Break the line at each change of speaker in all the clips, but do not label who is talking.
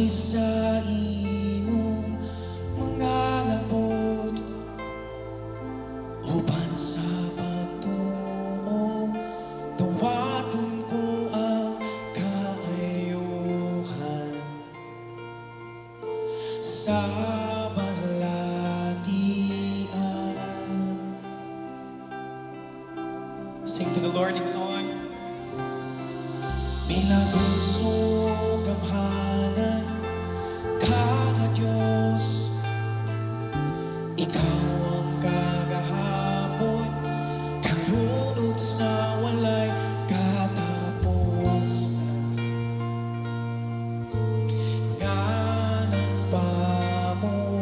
sa imong mga lambot uban sa pagtuo dawaton ko ang kaayuhan sa balatian. Sing to the Lord in song. Pinagusog gamhanan ka nga Diyos, ikaw ang kagahapon, karunog sa walay katapusan. Nga ng pamuhat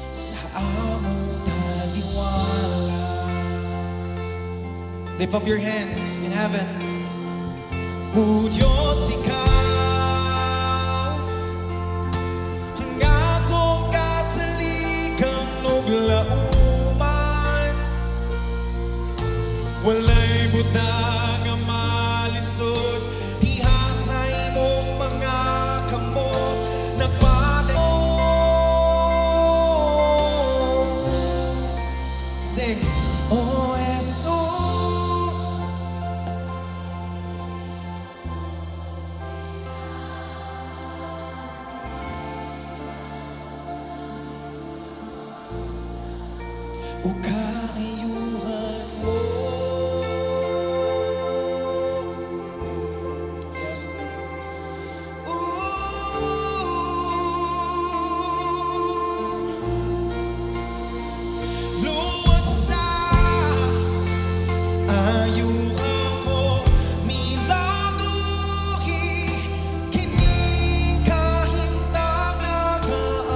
sa among taliwala. Lift up your hands in heaven. O Diyos, ikaw ang akong kasaligan ug lauman, walay butang nga malisod diha sa imong mga kamot nagpadayon. Sing, O Jesus, o kaayuhan mo. Yes, luwas sa ayuhan ko, milagruhi kini kahimtang nagaantos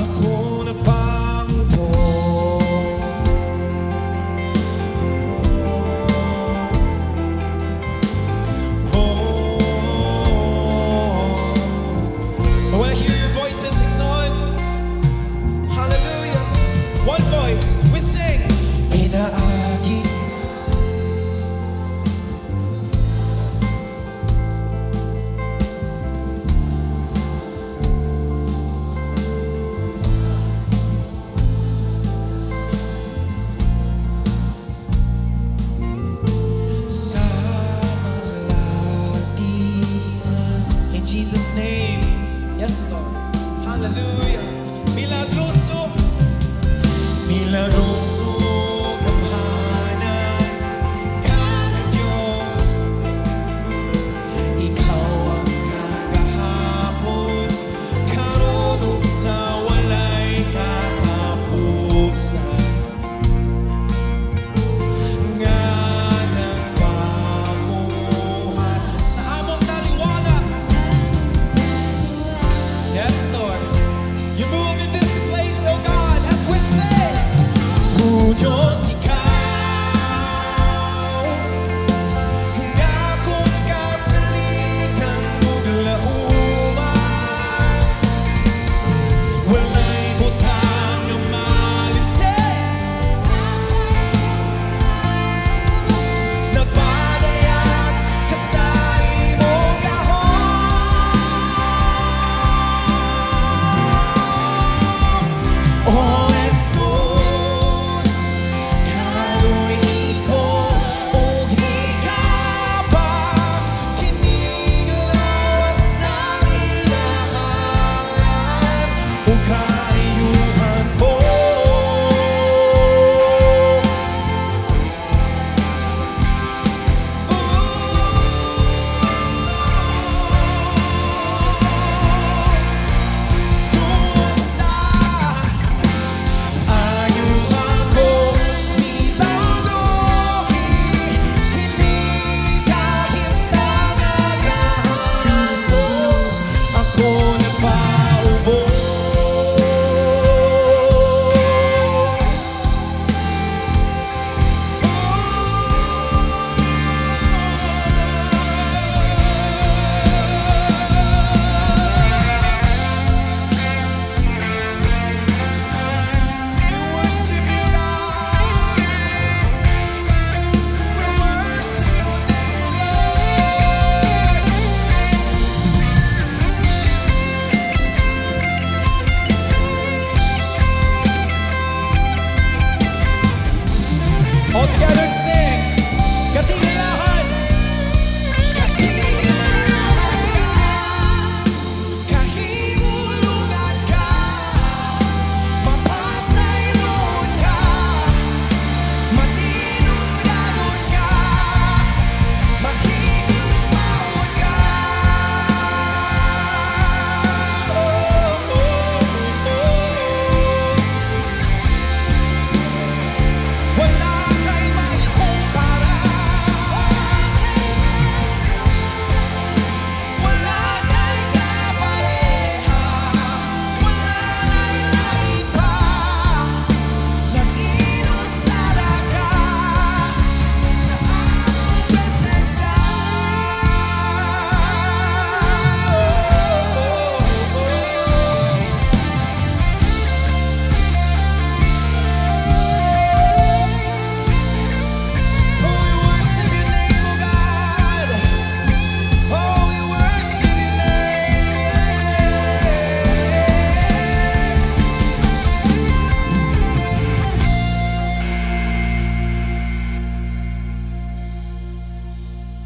ako nagpa. One voice, we sing. Pinaagis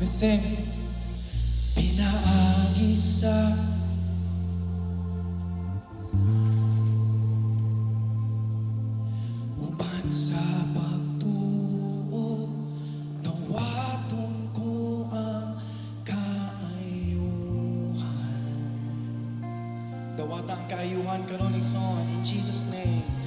We sing. Pinaagi sa uban sa pagtuo, dawaton ko ang kaayuhan. Dawata ang kaayuhan karon ning song in Jesus' name.